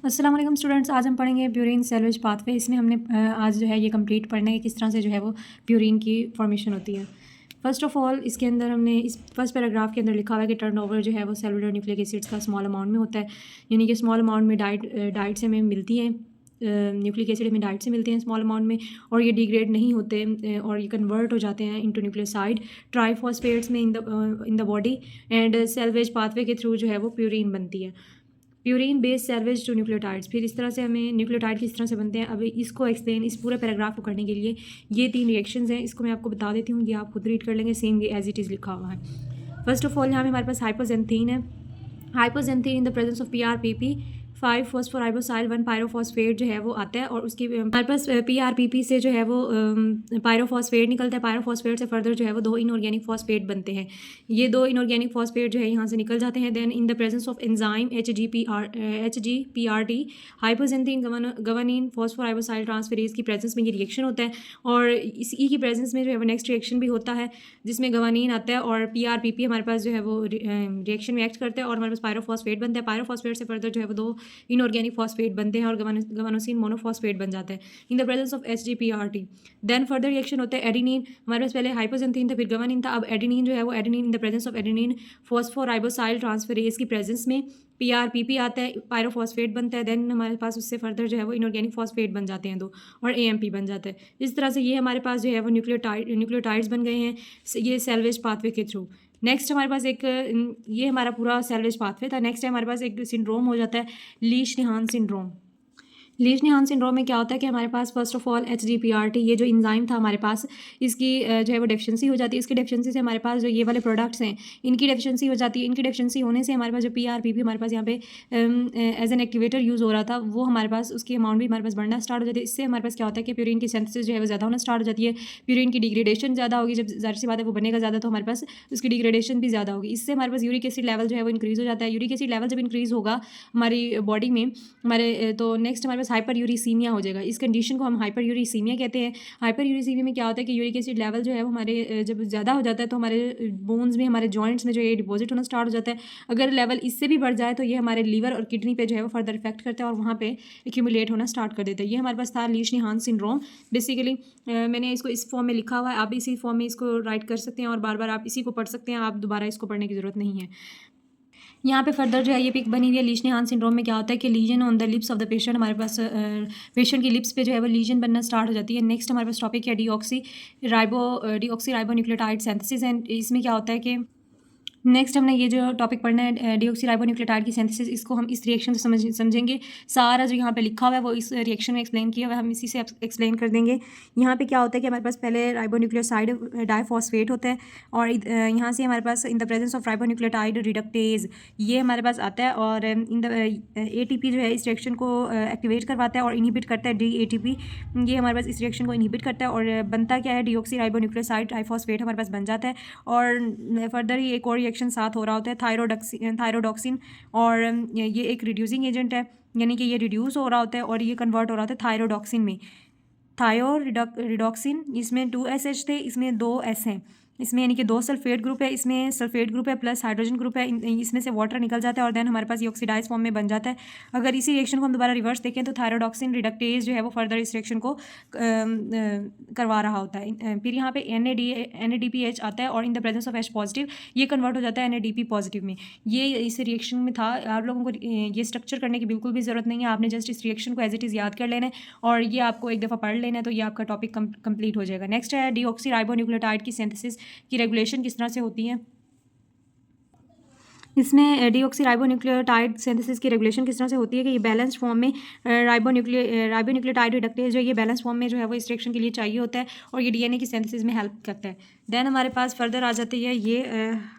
अस्सलाम वालेकुम स्टूडेंट्स। आज हम पढ़ेंगे प्यूरिन सेल्वेज पाथवे। इसमें हमने आज जो है ये कंप्लीट पढ़ना है किस तरह से जो है वो प्यूरिन की फॉर्मेशन होती है। फ़र्स्ट ऑफ़ ऑल इसके अंदर हमने इस फर्स्ट पैराग्राफ के अंदर लिखा हुआ है कि टर्नओवर जो है वो सेलुलर न्यूक्लिक एसिड्स का स्मॉल अमाउंट में होता है, यानी कि स्मॉल अमाउंट में डाइट से हमें मिलती है, न्यूक्लिक एसिड हमें डाइट से मिलते हैं स्मॉल अमाउंट में, और ये डिग्रेड नहीं होते और ये कन्वर्ट हो जाते हैं इनटू न्यूक्लियोसाइड ट्राइफॉस्फेट्स में in the body, and salvage pathway के थ्रू जो है वो प्यूरिन बनती है। Purine based salvage to nucleotides. फिर इस तरह से हमें न्यूक्लियोटाइड किस तरह से बनते हैं, अभी इसको एक्सप्लेन इस पूरे पैराग्राफ को करने के लिए ये 3 रिएक्शंस हैं, इसको मैं आपको बता देती हूँ, ये आप खुद रीड कर लेंगे, सेम एज इट इज़ लिखा हुआ है। फर्स्ट ऑफ ऑल यहाँ पे हमारे पास हाइपोजेंथीन है। हाइपोजेंथीन इन the presence of PrPP 5 phosphoribosyl 1 pyrophosphate जो है वो आता है, और उसकी हमारे पास PrPP से जो है वो पायरोफॉस्फेट निकलता है। पायरोफॉस्फेट से फर्दर जो है वो 2 इनऑर्गेनिक फॉस्फेट बनते हैं। ये 2 इनऑर्गेनिक फॉस्फेट जो है यहाँ से निकल जाते हैं। Then in the presence of enzyme HGPRT hypoxanthine guanine phosphoribosyl transferase की प्रेजेंस में ये रिएक्शन होता है, और इसी की प्रेजेंस में जो है वो नेक्स्ट रिएक्शन भी होता है जिसमें गवानीन आता है और PrPP हमारे पास जो है वो रिएक्शन में एक्ट करता है और हमारे पास पायरोफॉस्फेट बनता है। पायरोफॉस्फेट से फर्दर जो है वो 2 इनऑर्गेनिक फॉस्फेट बनते हैं और गवानोसिन मोनोफॉस्फेट बन जाता है in the presence of HGPRT। Then further reaction होता है एडेनिन। हमारे पास पहले हाइपोजेंथीन था, फिर गवानिन था, अब एडेनिन जो है वो adenine in the presence of adenine phosphoribosyl transferase की प्रेजेंस में PrPP आता है, पायरोफॉस्फेट बनता है। देन हमारे पास उससे फर्दर जो है वो इनऑर्गेनिक फॉस्फेट बन जाते हैं 2, और AMP बन जाता है। इस तरह से ये हमारे पास जो है वो न्यूक्लियोटाइड्स बन गए हैं ये सेल्वेज पाथवे के थ्रू। नेक्स्ट हमारे पास एक ये हमारा पूरा सेल्वेज पाथवे था। नेक्स्ट हमारे पास एक सिंड्रोम हो जाता है लीश-निहान सिंड्रोम। लीश-निहान सिंड्रोम में क्या होता है कि हमारे पास फर्स्ट ऑफ ऑल HGPRT ये जो एंजाइम था हमारे पास, इसकी जो है वो डेफिशिएंसी हो जाती है। इसकी डेफिशिएंसी से हमारे पास जो ये वाले प्रोडक्ट्स हैं इनकी डेफिशिएंसी हो जाती है। इनकी डेफिशिएंसी होने से हमारे पास जो PrPP हमारे पास यहाँ पे एज एन एक्टिवेटर यूज़ हो रहा था, वो हमारे पास उसकी अमाउंट भी हमारे पास बढ़ना स्टार्ट हो जाती है। इससे हमारे पास क्या होता है कि प्यूरिन की सिंथेसिस जो है वो ज़्यादा होना स्टार्ट हो जाती है। प्यूरिन की डिग्रेडेशन ज़्यादा होगी, जब ज़ाहिर सी बात है वो बनेगा ज़्यादा तो हमारे पास उसकी डिग्रेडेशन भी ज़्यादा होगी। इससे हमारे पास यूरिक एसिड लेवल जो है वो इंक्रीज़ हो जाता है। यूरिक एसिड लेवल जब इंक्रीज़ होगा हमारी बॉडी में हमारे, तो नेक्स्ट हमारे पास हाइपर यूरिसीमिया हो जाएगा। इस कंडीशन को हम हाइपर यूरिसीमिया कहते हैं। हाइपर यूरिसीमिया में क्या होता है कि यूरिक एसिड लेवल जो है वो हमारे जब ज़्यादा हो जाता है तो हमारे बोन्स में, हमारे जॉइंट्स में जो ये डिपॉजिट होना स्टार्ट हो जाता है। अगर लेवल इससे भी बढ़ जाए तो ये हमारे लीवर और किडनी पे जो है वो फर्दर इफेक्ट करता है और वहाँ पे एक्यूमुलेट होना स्टार्ट कर देता है। ये हमारे पास था लीश-निहान सिंड्रोम। बेसिकली मैंने इसको इस फॉर्म में लिखा हुआ है, आप इसी फॉर्म में इसको राइट कर सकते हैं और बार बार आप इसी को पढ़ सकते हैं, आप दोबारा इसको पढ़ने की ज़रूरत नहीं है। यहाँ पे फर्दर जो है ये पिक बनी हुई है। लीश-निहान सिंड्रोम में क्या होता है कि lesion on the lips of the patient, हमारे पास पेशेंट की लिप्स पे जो है वो लीजन बनना स्टार्ट हो जाती है। नेक्स्ट हमारे पास टॉपिक है deoxy ribo nucleotide synthesis, and इसमें क्या होता है कि नेक्स्ट हमने ये जो टॉपिक पढ़ना है डीऑक्सीराइबोन्यूक्लियोटाइड की सिंथेसिस, इसको हम इस रिएक्शन से समझेंगे। सारा जो यहाँ पे लिखा हुआ है वो इस रिएक्शन में एक्सप्लेन किया हुआ है, हम इसी से एक्सप्लेन कर देंगे। यहाँ पे क्या होता है कि हमारे पास पहले राइबोन्यूक्लियोसाइड डाइफॉस्फेट होता है, और यहाँ से हमारे पास in the presence of ribonucleotide reductase ये हमारे पास आता है, और इन द ATP जो है इस रिएक्शन को एक्टिवेट करवाता है और इनहिबिट करता है। DATP ये हमारे पास इस रिएक्शन को इनहिबिट करता है, और बनता क्या है डीऑक्सीराइबोन्यूक्लियोसाइड डाइफॉस्फेट हमारे पास बन जाता है। और फर्दर ही एक और रिएक्शन साथ हो रहा होता है थायरोडॉक्सिन, और ये एक रिड्यूसिंग एजेंट है, यानी कि ये रिड्यूस हो रहा होता है और ये कन्वर्ट हो रहा होता है थायरोडॉक्सिन में। थायोरिडॉक्सिन, इसमें 2 SH थे, इसमें 2 S हैं इसमें, यानी कि 2 सल्फेट ग्रुप है, इसमें सल्फेट ग्रुप है प्लस हाइड्रोजन ग्रुप है, इसमें से वाटर निकल जाता है और देन हमारे पास ये ऑक्सीडाइज फॉर्म में बन जाता है। अगर इसी रिएक्शन को हम दोबारा रिवर्स देखें तो थायरोडॉक्सिन रिडक्टेज जो है वो फर्दर इस रिएक्शन को करवा रहा होता है। फिर यहाँ पे NADPH आता है और in the presence of H positive ये कन्वर्ट हो जाता है NADP पॉजिटिव में। ये इस रिएक्शन में था। आप लोगों को ये स्ट्रक्चर करने की बिल्कुल भी ज़रूरत नहीं है, आपने जस्ट इस रिएक्शन को एज इट इज़ याद कर लेना है और ये आपको एक दफ़ा पढ़ लेना है, तो ये आपका टॉपिक कंप्लीट हो जाएगा। नेक्स्ट है डीऑक्सीराइबोन्यूक्लियोटाइड की सिंथेसिस की रेगुलेशन किस तरह से होती है। इसमें डीऑक्सीराइबोन्यूक्लियोटाइड सिंथेसिस की रेगुलेशन किस तरह से होती है कि ये बैलेंस्ड फॉर्म में राइबोन्यूक्लियोटाइड रिडक्टेज जो ये बैलेंस फॉर्म में जो है वो इस रिएक्शन के लिए चाहिए होता है और ये DNA की सिंथेसिस में हेल्प करता है। देन हमारे पास फर्दर आ जाती है ये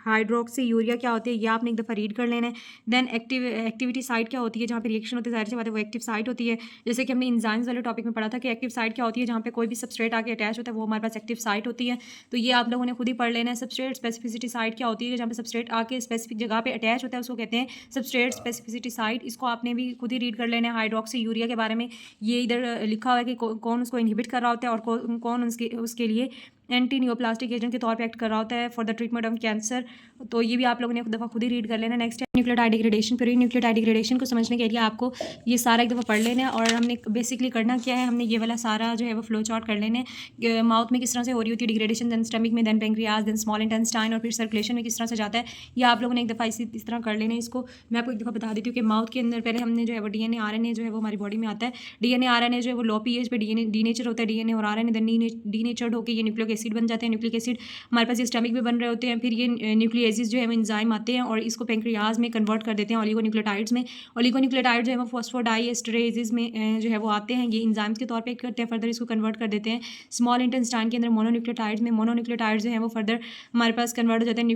हाइड्रोक्सी यूरिया क्या होती है, ये आपने एक दफ़ा रीड कर लेना है। देन एक्टिविटी साइट क्या होती है, जहाँ पे रिएक्शन होती है, जाहिर सी बात है वो एक्टिव साइट होती है। जैसे कि हमने इंजाइम्स वाले टॉपिक में पढ़ा था कि एक्टिव साइट क्या होती है, जहाँ पे कोई भी सबस्ट्रेट आके अटैच होता है वो हमारे पास एक्टिव साइट होती है। तो ये आप लोगों ने खुद ही पढ़ लेना है। सबस्ट्रेट स्पेसिफिसिटी साइट क्या होती है, जहाँ पे सबस्ट्रेट आके स्पेसिफिक जगह पे अटैच होता है उसको कहते हैं सबस्ट्रेट स्पेसिफिसिटी साइट। इसको आपने भी खुद ही रीड कर लेना है। हाइड्रोक्सी यूरिया के बारे में ये इधर लिखा हुआ है कि कौन उसको इनहिबिट कर रहा होता है और कौन उसके लिए एंटी नियोप्लास्टिक एजेंट के तौर पे एक्ट कर रहा होता है for the treatment of cancer. तो ये भी आप लोगों ने एक दफ़ा खुद ही रीड कर लेना। नेक्स्ट है nucleotide degradation. Purine nucleotide degradation को समझने के लिए आपको ये सारा एक दफ़ा पढ़ लेना है। और हमने बेसिकली करना क्या है, हमने ये वाला सारा जो है वो फ्लो चार्ट कर लेना है। माउथ में किस तरह से हो रही होती है डिग्रेडेशन, देन स्टमक में, then pancreas, then small intestine, और फिर सर्कुलेशन में किस तरह से जाता है, ये आप लोगों ने एक दफ़ा इस तरह कर लेना है। इसको मैं आपको एक दफ़ा बता देती हूँ कि माउथ के अंदर पहले हमने जो है वो DNA RNA जो है वो हमारी बॉडी में आता है। DNA RNA जो है वो लो pH पे डीनेचर होता है, DNA और RNA देन डीनेचर्ड होकर ये न्यूक्लिक एसिड बन जाते हैं। न्यूक्लिक एसिड हमारे पास ये स्टमक में बन रहे होते हैं। फिर ये न्यूक्लियेसिस जो है वो एंजाइम आते हैं और इसको पेंक्रियाज में कन्वर्ट कर देते हैं ओलिगोन्यूक्लियोटाइड्स में। ओलिगोन्यूक्लियोटाइड जो है वो फॉस्फोडाइएस्टरेजेस में जो है वो आते हैं, ये एंजाइम्स के तौर पे करते हैं, फर्दर इसको कन्वर्ट कर देते हैं स्मॉल इंटेस्टाइन के अंदर मोनोन्यूक्लियोटाइड्स में। मोनोन्यूक्लियोटाइड्स जो है वो फर्दर हमारे पास कन्वर्ट हो जाते हैं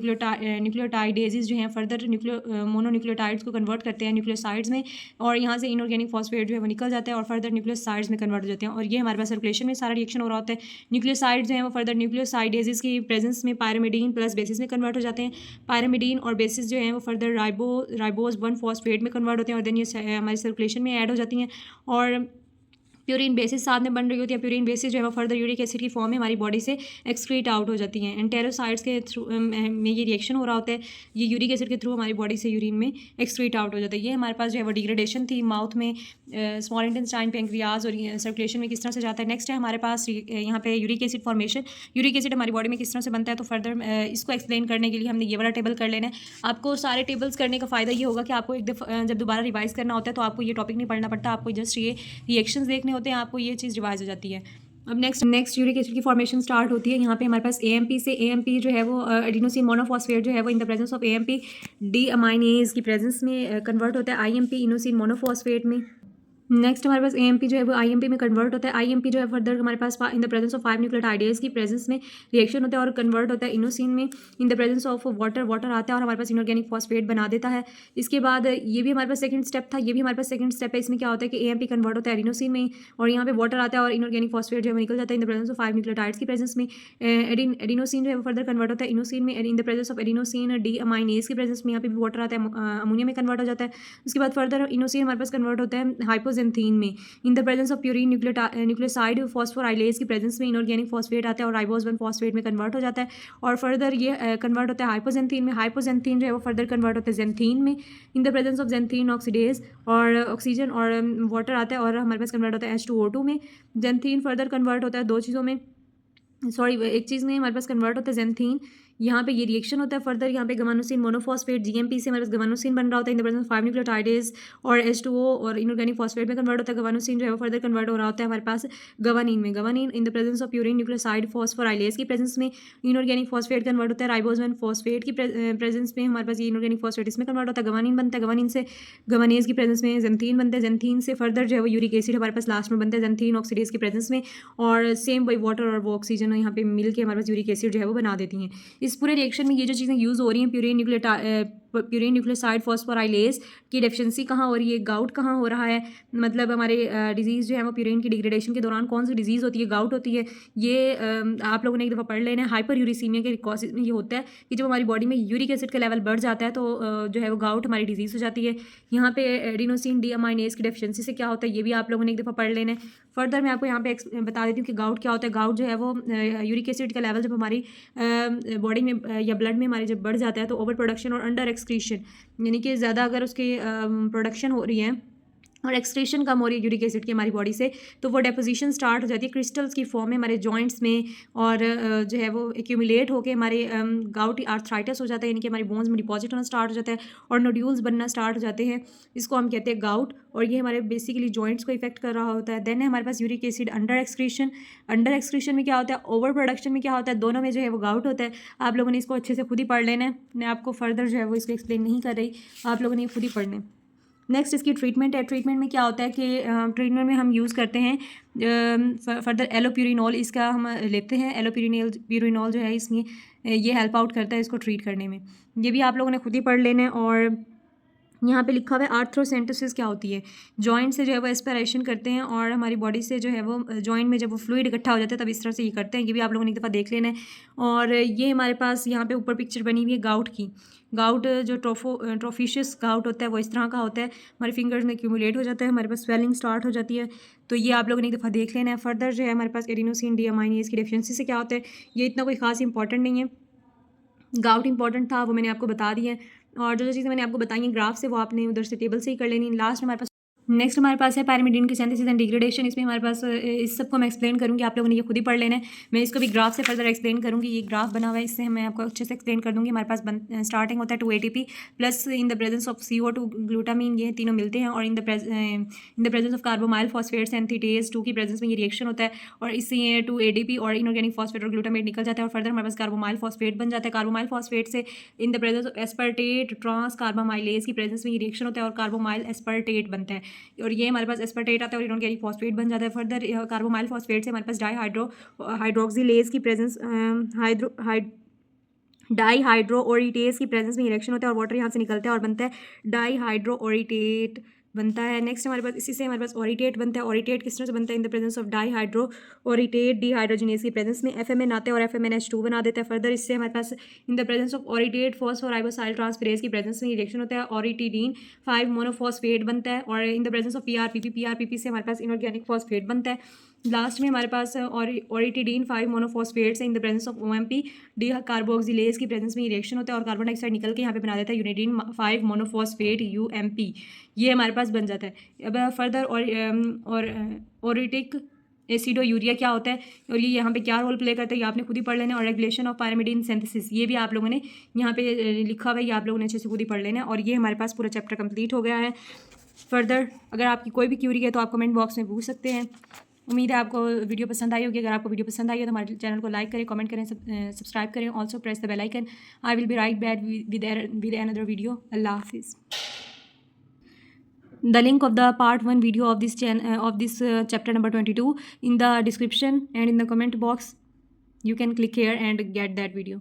न्यूक्लियोटाइडेजेस जो हैं फर्दर मोनोन्यूक्लियोटाइड्स को कन्वर्ट करते हैं न्यूक्लियोसाइड्स में, और यहाँ से इनऑर्गेनिक फॉस्फेट जो है वो निकल जाता है और फर्दर न्यूक्लियोसाइड्स में कन्वर्ट हो जाते हैं। और ये हमारे पास सर्कुलेशन में सारा रिएक्शन हो रहा होता है। न्यूक्लियोसाइड्स जो है वो फर्दर न्यूक्लियोसाइडेजेस की प्रेजेंस में पायरामिडीन प्लस बेसिस में कन्वर्ट हो जाते हैं। पायरामिडीन और बेसिस जो है वो फर्दर राइबोज 1 फॉस्फेट में कन्वर्ट होते हैं और देन ये हमारी सर्कुलेशन में ऐड हो जाती हैं। और प्यूरिन बेसिस साथ में बन रही होती है। प्यूरिन बेसिस जो है वो फर्दर यूरिक एसिड की फॉर्म में हमारी बॉडी से एक्सक्रीट आउट हो जाती हैं। एंटेरोसाइड्स के थ्रू में ये रिएक्शन हो रहा होता है, ये यूरिक एसिड के थ्रू हमारी बॉडी से यूरिन में एक्सक्रीट आउट हो जाता है। ये हमारे पास जो है वो डिग्रेडेशन थी माउथ में, स्मॉल इंटेस्टाइन, पेंक्रियाज और सर्कुलेशन में किस तरह से जाता है। नेक्स्ट है हमारे पास यहाँ पे uric acid formation. Uric acid हमारी बॉडी में किस तरह से बनता है, तो फर्दर इसको एक्सप्लेन करने के लिए हमने ये वाला टेबल कर लेना है। आपको सारे टेबल्स करने का फ़ायदा ये होगा कि आपको एक दफ़ा जब दोबारा रिवाइज करना होता है तो आपको ये टॉपिक नहीं पढ़ना पड़ता, आपको जस्ट ये रिएक्शंस देखने होते हैं, आपको ये चीज़ रिवाइज हो जाती है। अब नेक्स्ट यूरिक एसिड की फॉर्मेशन स्टार्ट होती है। यहाँ पे हमारे पास AMP से AMP जो है वो एडिनोसिन मोनोफॉस्फेट जो है वो इन the presence of AMP D aminase की प्रेजेंस में कन्वर्ट होता है IMP इनोसिन मोनोफॉस्फेट में। नेक्स्ट हमारे पास AMP जो है वो IMP में कन्वर्ट होता है। IMP जो है फर्दर हमारे पास in the presence of 5 nucleotidase की प्रेजेंस में रिएक्शन होता है और कन्वर्ट होता है इनोसिन में in the presence of water आता है और हमारे पास इनऑर्गेनिक फॉस्फेट बना देता है। इसके बाद ये भी हमारे पास सेकंड स्टेप था, ये भी हमारे पास सेकंड स्टेप है। इसमें क्या होता है कि AMP कन्वर्ट होता है एडिनोसिन में और यहाँ पे वाटर आता है और इनऑर्गेनिक फॉस्फेट जो है निकल जाता है in the presence of 5 nucleotides की प्रेजेंस में। एडिनोसिन जो है फर्दर कन्वर्ट होता है इनोसिन में in the presence of adenosine D aminase की प्रेजेंस में। यहाँ पे भी वाटर आता है, अमोनिया में कन्वर्ट हो जाता है। उसके बाद फर्दर इनोसिन हमारे पास कन्वर्ट होता है हाइपोजेंथीन में in the presence of purine nucleoside phosphorylase की प्रेजेंस में इनऑर्गेनिक फॉस्फेट आता है और राइबोज 1 फॉस्फेट में कन्वर्ट हो जाता है और फर्दर ये कन्वर्ट होता है हाइपोजेंथीन में। हाइपोजेंथीन जो है वो फर्दर कन्वर्ट होता है जेंथीन में in the presence of xanthine oxidase और ऑक्सीजन और वाटर आता है और हमारे पास कन्वर्ट होता है H2O2 में। जेंथीन फर्दर कन्वर्ट होता है दो चीज़ों में, सॉरी एक चीज़ में हमारे पास कन्वर्ट होता है जेंथीन, यहाँ पे ये रिएक्शन होता है फर्दर यहाँ पे गवानोसिन मोनोफॉस्फेट GMP से हमारे पास गवानोसिन बन रहा होता है in the presence of 5 nucleotidase और H2O और इनऑर्गेनिक फॉस्फेट में कन्वर्ट होता है। गवानोसिन जो है वो फर्दर कन्वर्ट हो रहा होता है हमारे पास गवानीन में। Guanine in the presence of purine nucleoside phosphorylase की प्रेजेंस में इनऑर्गेनिक फॉस्फेट कन्वर्ट होता है। राइबोज 1 फॉस्फेट की प्रेजेंस में हमारे पास ये इनऑर्गेनिक फॉस्फेट इसमें कन्वर्ट होता है, गवानीन बनता है। गवानीन से गवानेज की प्रेजेंस में जेंथीन बनता है। जेंथीन से फर्दर जो है वो यूरिक एसिड हमारे पास लास्ट में बनता है जेंथीन ऑक्सीडेज की प्रेजेंस में और सेम वही वाटर और वो ऑक्सीजन यहाँ पे मिल के हमारे पास यूरिक एसिड जो है वो बना देती हैं। इस पूरे रिएक्शन में ये जो चीज़ें यूज़ हो रही हैं प्यूरिन न्यूक्लियोसाइड फॉस्फोराइलेज की डेफिशिएंसी कहाँ हो रही है, गाउट कहाँ हो रहा है, मतलब हमारे डिजीज़ जो है वो प्यूरिन की डिग्रेडेशन के दौरान कौन सी डिजीज़ होती है, गाउट होती है। ये आप लोगों ने एक दफ़ा पढ़ लेना है। हाइपर यूरिसीमिया के कॉजेज में ये होता है कि जब हमारी बॉडी में यूरिक एसिड का लेवल बढ़ जाता है तो जो है वो गाउट हमारी डिजीज़ हो जाती है। यहाँ पे एडिनोसिन डी अमाइनेज की डेफिशिएंसी से क्या होता है ये भी आप लोगों ने एक दफ़ा पढ़ लेना है। फर्दर मैं आपको यहाँ पे बता देती हूँ कि गाउट क्या होता है। गाउट जो है वो यूरिक एसिड का लेवल जब हमारी बॉडी में या ब्लड में हमारी जब बढ़ जाता है तो ओवर प्रोडक्शन और अंडर एक्सक्रीशन, यानी कि ज़्यादा अगर उसकी प्रोडक्शन हो रही है और एक्सक्रीशन कम हो रही है यूरिक एसिड की हमारी बॉडी से तो वो डेपोजिशन स्टार्ट हो जाती है क्रिस्टल्स की फॉर्म में हमारे जॉइंट्स में और जो है वो एक्यूमुलेट होकर हमारे गाउट आर्थराइटिस हो जाता है, यानी कि हमारी बोन्स में डिपॉजिट होना स्टार्ट हो जाता है और नोड्यूल्स बनना स्टार्ट हो जाते हैं। इसको हम कहते हैं गाउट और ये हमारे बेसिकली जॉइंट्स को इफेक्ट कर रहा होता है। देन है हमारे पास uric acid under excretion. Under excretion में क्या होता है, ओवर प्रोडक्शन में क्या होता है, दोनों में जो है वो गाउट होता है। आप लोगों ने इसको अच्छे से खुद ही पढ़ लेना है, मैं आपको फर्दर जो है वो इसको एक्सप्लेन नहीं कर रही, आप लोगों ने खुद ही पढ़ना है। नेक्स्ट इसकी ट्रीटमेंट है। ट्रीटमेंट में क्या होता है कि ट्रीटमेंट में हम यूज़ करते हैं फर्दर एलोप्यूरिनॉल, इसका हम लेते हैं। एलोप्यूरिनॉल जो है इसमें ये हेल्प आउट करता है इसको ट्रीट करने में। ये भी आप लोगों ने खुद ही पढ़ लेना है और यहाँ पे लिखा हुआ है आर्थ्रोसेंटोसिस क्या होती है। जॉइंट से जो है वो एस्पिरेशन करते हैं और हमारी बॉडी से जो है वो जॉइंट में जब वो फ्लूइड इकट्ठा हो जाता है तब इस तरह से ये करते हैं। ये भी आप लोगों ने एक दफ़ा देख लेना है। और ये हमारे पास यहाँ पे ऊपर पिक्चर बनी हुई है गाउट की। गाउट जो ट्रोफिशियस गाउट होता है वो इस तरह का होता है, हमारे फिंगर्स में एक्यूमुलेट हो जाता है, हमारे पास स्वेलिंग स्टार्ट हो जाती है। तो ये आप लोगों ने एक दफ़ा देख लेना है। फर्दर जो है हमारे पास एडिनोसिन डिअमाइनेज की डेफिशिएंसी से क्या होता है, ये इतना कोई ख़ास इंपॉर्टेंट नहीं है। गाउट इंपॉर्टेंट था वो मैंने आपको बता दिया है, और जो चीज़ें मैंने आपको बताई हैं ग्राफ से वो आपने उधर से टेबल से ही कर लेनी। लास्ट हमारे पास नेक्स्ट हमारे पास है पैरामिडीन की सिंथेसिस एंड डिग्रेडेशन। इसमें हमारे पास इस सबको मैं एक्सप्लेन करूँगी, आप लोगों ने ये खुद ही पढ़ लेना है। मैं इसको भी ग्राफ से फर्दर एक्सप्लेन करूँगी। ये ग्राफ बना हुआ है, इससे मैं आपको अच्छे से एक्सप्लेन कर दूँगी। हमारे पास स्टार्टिंग होता है 2 ATP plus in the presence of CO2 glutamine, ये तीनों मिलते हैं, और in the presence of carbamoyl phosphates and synthetase 2 की प्रेजेंस में ये रिएक्शन होता है, और इससे ये 2 ADP और इनऑर्गेनिक फॉस्फेट और ग्लूटामेट निकल जाता है, और फर्दर हमारे पास कार्बोमाइल फॉस्फेट बन जाता है। कार्बोमाइल फॉस्फेट से in the presence of aspartate transcarbamylase की प्रेजेंस में ये रिएक्शन होता है और कार्बोमाइल एस्पर्टेट बनता है, और ये हमारे पास एस्पर्टेट आता है और इनऑर्गेनिक फॉस्फेट बन जाता है। फर्दर कार्बोमाइल फॉस्फेट से हमारे पास हाइड्रोक्सिलेज की प्रेजेंस डाईहाइड्रोओरिटेज की प्रेजेंस में रिएक्शन होता है और वाटर यहाँ से निकलता है और बनता है डाईहाइड्रोओरिटेट बनता है। नेक्स्ट हमारे पास इसी से हमारे पास ओरिटेट बनता है। ओरिटेट किस तरह से बनता है, in the presence of dihydroorotate dehydrogenase की प्रेजेंस में FMN आता है और FMNH2 बना देता है। फर्दर इससे हमारे पास in the presence of orotate phosphoribosyl transferase की प्रेजेंस में रिएक्शन होता है, ओरिटीडीन 5 मोनोफॉस्फेट बनता है, और in the presence of PRPP से हमारे पास इनऑर्गेनिक फॉस्फेट बनता है। लास्ट में हमारे पास ओरिटीडीन 5 मोनोफॉस्फेट से in the presence of OMP D carboxylase की प्रेजेंस में ये रिएक्शन होता है और कार्बन डाइऑक्साइड निकल के यहाँ पे बना देता है यूनिडीन 5 मोनोफॉस्फेट UMP, ये हमारे पास बन जाता है। अब फर्दर और ओरिटिक एसिडो यूरिया क्या होता है और ये यहाँ पे क्या रोल प्ले करता है ये आपने खुद ही पढ़ लेना है। और रेगुलेशन ऑफ पैरामिडीन सिंथेसिस ये भी आप लोगों ने यहाँ पे लिखा हुआ है, ये आप लोगों ने अच्छे से खुद ही पढ़ लेना है। और ये हमारे पास पूरा चैप्टर कंप्लीट हो गया है। फर्दर अगर आपकी कोई भी क्यूरी है तो आप कमेंट बॉक्स में पूछ सकते हैं। उम्मीद है आपको वीडियो पसंद आई होगी। अगर आपको वीडियो पसंद आई है तो हमारे चैनल को लाइक करें, कमेंट करें, सब्सक्राइब करें, also press the bell icon. I will be right back with another video. अल्लाह हाफिज़। The link of the part 1 video of this chapter number 22 in the description and in the comment box. You can click here and get that video.